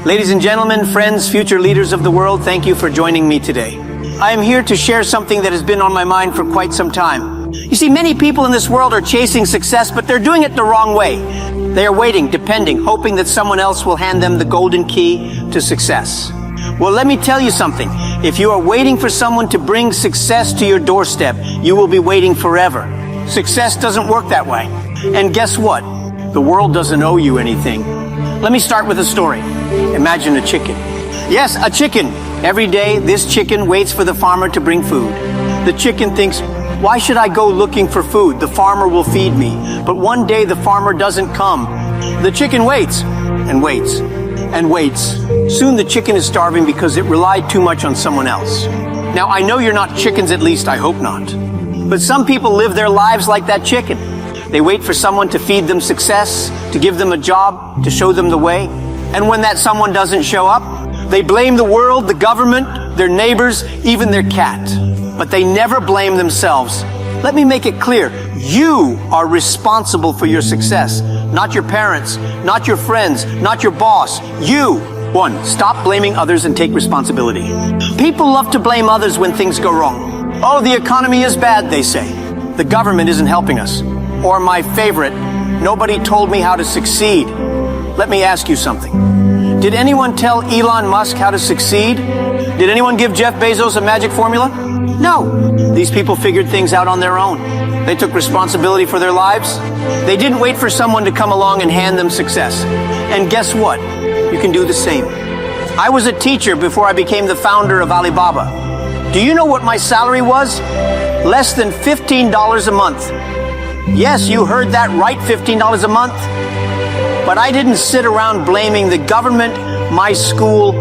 Ladies and gentlemen, friends, future leaders of the world, thank you for joining me today. I am here to share something that has been on my mind for quite some time. You see, many people in this world are chasing success, but they're doing it the wrong way. They are waiting, depending, hoping that someone else will hand them the golden key to success. Well, let me tell you something. If you are waiting for someone to bring success to your doorstep, you will be waiting forever. Success doesn't work that way. And guess what? The world doesn't owe you anything. Let me start with a story. Imagine a chicken. Yes, a chicken. Every day, this chicken waits for the farmer to bring food. The chicken thinks, why should I go looking for food? The farmer will feed me. But one day, the farmer doesn't come. The chicken waits and waits and waits. Soon the chicken is starving because it relied too much on someone else. Now, I know you're not chickens, at least I hope not. But some people live their lives like that chicken. They wait for someone to feed them success, to give them a job, to show them the way. And when that someone doesn't show up, they blame the world, the government, their neighbors, even their cat. But they never blame themselves. Let me make it clear. You are responsible for your success, not your parents, not your friends, not your boss. You. 1. Stop blaming others and take responsibility. People love to blame others when things go wrong. Oh, the economy is bad, they say. The government isn't helping us. Or my favorite, nobody told me how to succeed. Let me ask you something. Did anyone tell Elon Musk how to succeed? Did anyone give Jeff Bezos a magic formula? No. These people figured things out on their own. They took responsibility for their lives. They didn't wait for someone to come along and hand them success. And guess what? You can do the same. I was a teacher before I became the founder of Alibaba. Do you know what my salary was? Less than $15 a month. Yes, you heard that right, $15 a month. But I didn't sit around blaming the government, my school,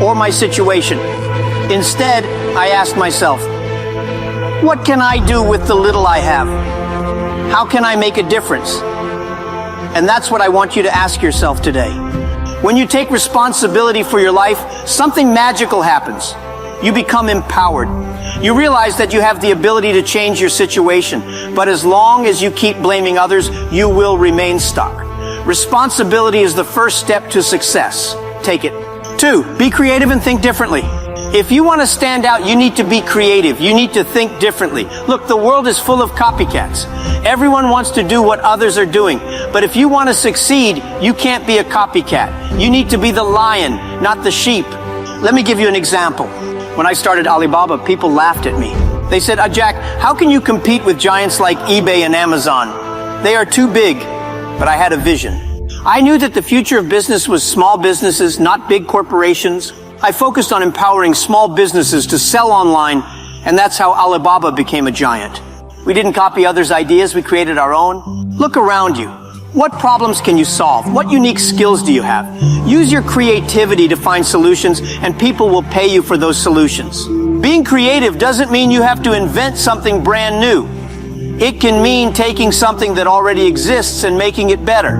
or my situation. Instead, I asked myself, what can I do with the little I have? How can I make a difference? And that's what I want you to ask yourself today. When you take responsibility for your life, something magical happens. You become empowered. You realize that you have the ability to change your situation, but as long as you keep blaming others, you will remain stuck. Responsibility is the first step to success. Take it. 2, be creative and think differently. If you want to stand out, you need to be creative. You need to think differently. Look, the world is full of copycats. Everyone wants to do what others are doing. But if you want to succeed, you can't be a copycat. You need to be the lion, not the sheep. Let me give you an example. When I started Alibaba, people laughed at me. They said, Jack, how can you compete with giants like eBay and Amazon? They are too big. But I had a vision. I knew that the future of business was small businesses, not big corporations. I focused on empowering small businesses to sell online, and that's how Alibaba became a giant. We didn't copy others' ideas, we created our own. Look around you. What problems can you solve? What unique skills do you have? Use your creativity to find solutions, and people will pay you for those solutions. Being creative doesn't mean you have to invent something brand new. It can mean taking something that already exists and making it better.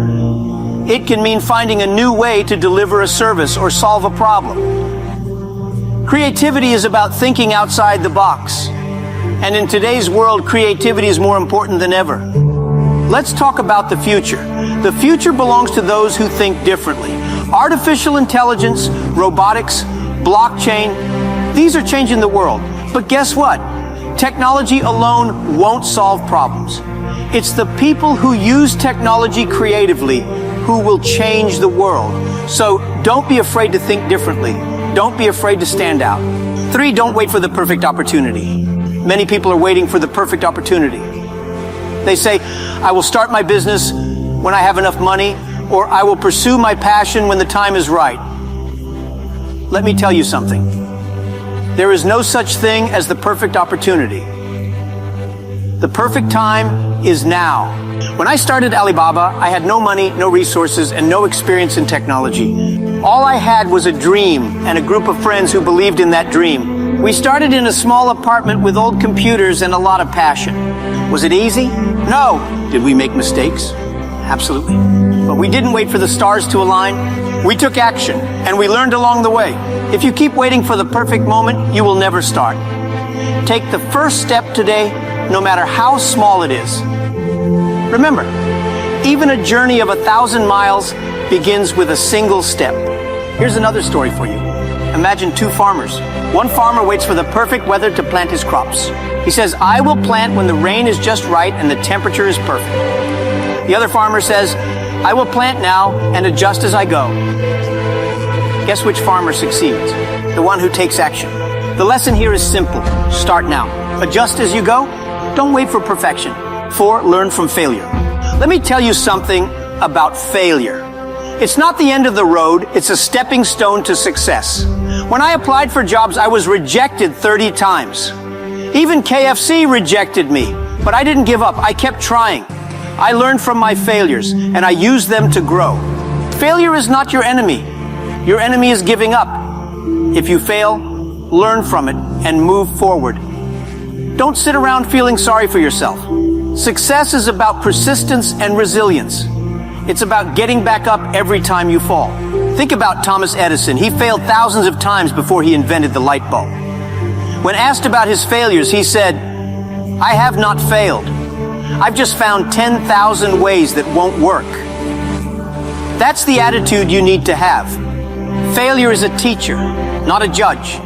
It can mean finding a new way to deliver a service or solve a problem. Creativity is about thinking outside the box. And in today's world, creativity is more important than ever. Let's talk about the future. The future belongs to those who think differently. Artificial intelligence, robotics, blockchain, these are changing the world. But guess what? Technology alone won't solve problems. It's the people who use technology creatively who will change the world. So don't be afraid to think differently. Don't be afraid to stand out. 3, don't wait for the perfect opportunity. Many people are waiting for the perfect opportunity. They say, I will start my business when I have enough money, or I will pursue my passion when the time is right. Let me tell you something. There is no such thing as the perfect opportunity. The perfect time is now. When I started Alibaba, I had no money, no resources, and no experience in technology. All I had was a dream and a group of friends who believed in that dream. We started in a small apartment with old computers and a lot of passion. Was it easy? No. Did we make mistakes? Absolutely. But we didn't wait for the stars to align. We took action, and we learned along the way. If you keep waiting for the perfect moment, you will never start. Take the first step today, no matter how small it is. Remember, even a journey of 1,000 miles begins with a single step. Here's another story for you. Imagine two farmers. One farmer waits for the perfect weather to plant his crops. He says, I will plant when the rain is just right and the temperature is perfect. The other farmer says, I will plant now and adjust as I go. Guess which farmer succeeds? The one who takes action. The lesson here is simple. Start now. Adjust as you go. Don't wait for perfection. 4, learn from failure. Let me tell you something about failure. It's not the end of the road, it's a stepping stone to success. When I applied for jobs, I was rejected 30 times. Even KFC rejected me, but I didn't give up. I kept trying. I learned from my failures, and I used them to grow. Failure is not your enemy. Your enemy is giving up. If you fail, learn from it and move forward. Don't sit around feeling sorry for yourself. Success is about persistence and resilience. It's about getting back up every time you fall. Think about Thomas Edison. He failed thousands of times before he invented the light bulb. When asked about his failures, he said, I have not failed. I've just found 10,000 ways that won't work. That's the attitude you need to have. Failure is a teacher, not a judge.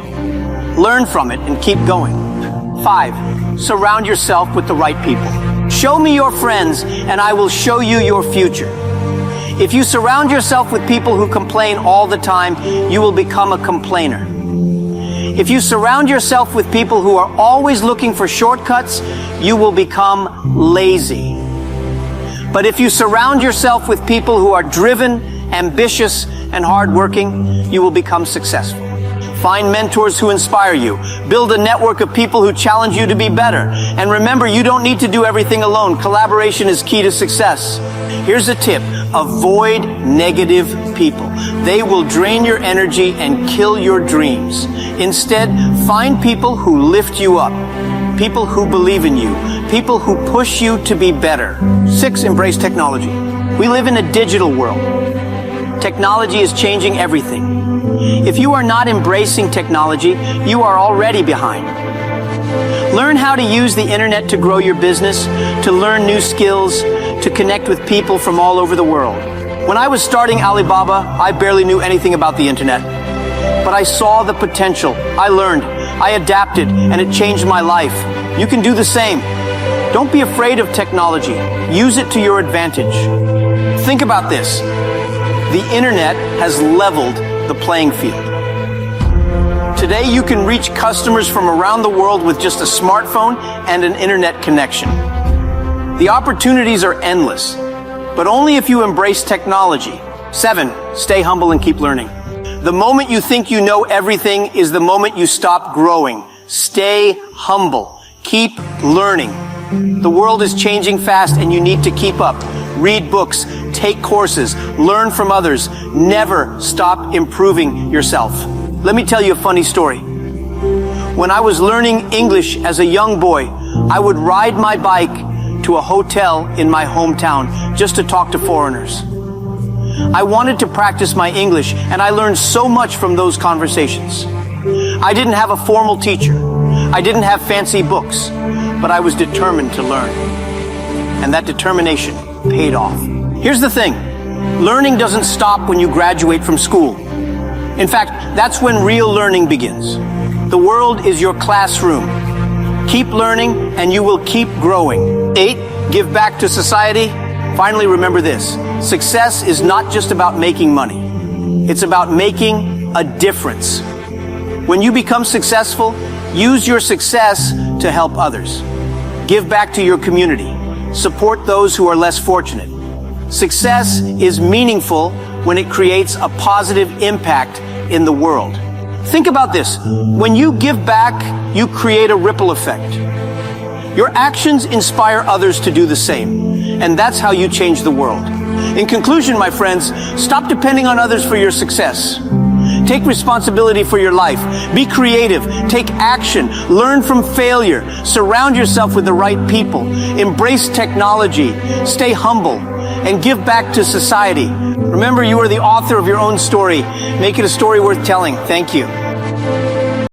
Learn from it and keep going. 5, surround yourself with the right people. Show me your friends and I will show you your future. If you surround yourself with people who complain all the time, you will become a complainer. If you surround yourself with people who are always looking for shortcuts, you will become lazy. But if you surround yourself with people who are driven, ambitious, and hardworking, you will become successful. Find mentors who inspire you. Build a network of people who challenge you to be better. And remember, you don't need to do everything alone. Collaboration is key to success. Here's a tip. Avoid negative people. They will drain your energy and kill your dreams. Instead, find people who lift you up. People who believe in you. People who push you to be better. 6, embrace technology. We live in a digital world. Technology is changing everything. If you are not embracing technology, you are already behind. Learn how to use the internet to grow your business, to learn new skills, to connect with people from all over the world. When I was starting Alibaba, I barely knew anything about the internet. But I saw the potential. I learned, I adapted, and it changed my life. You can do the same. Don't be afraid of technology. Use it to your advantage. Think about this. The internet has leveled the playing field. Today, you can reach customers from around the world with just a smartphone and an internet connection. The opportunities are endless, but only if you embrace technology. 7, stay humble and keep learning. The moment you think you know everything is the moment you stop growing. Stay humble. Keep learning. The world is changing fast and you need to keep up. Read books, take courses, learn from others. Never stop improving yourself. Let me tell you a funny story. When I was learning English as a young boy, I would ride my bike to a hotel in my hometown just to talk to foreigners. I wanted to practice my English, and I learned so much from those conversations. I didn't have a formal teacher. I didn't have fancy books, but I was determined to learn. And that determination paid off. Here's the thing. Learning doesn't stop when you graduate from school. In fact, that's when real learning begins. The world is your classroom. Keep learning and you will keep growing. 8, give back to society. Finally, remember this. Success is not just about making money. It's about making a difference. When you become successful, use your success to help others. Give back to your community. Support those who are less fortunate. Success is meaningful when it creates a positive impact in the world. Think about this. When you give back, you create a ripple effect. Your actions inspire others to do the same, and that's how you change the world. In conclusion, my friends, stop depending on others for your success. Take responsibility for your life. Be creative. Take action. Learn from failure. Surround yourself with the right people. Embrace technology. Stay humble. And give back to society. Remember, you are the author of your own story. Make it a story worth telling. Thank you.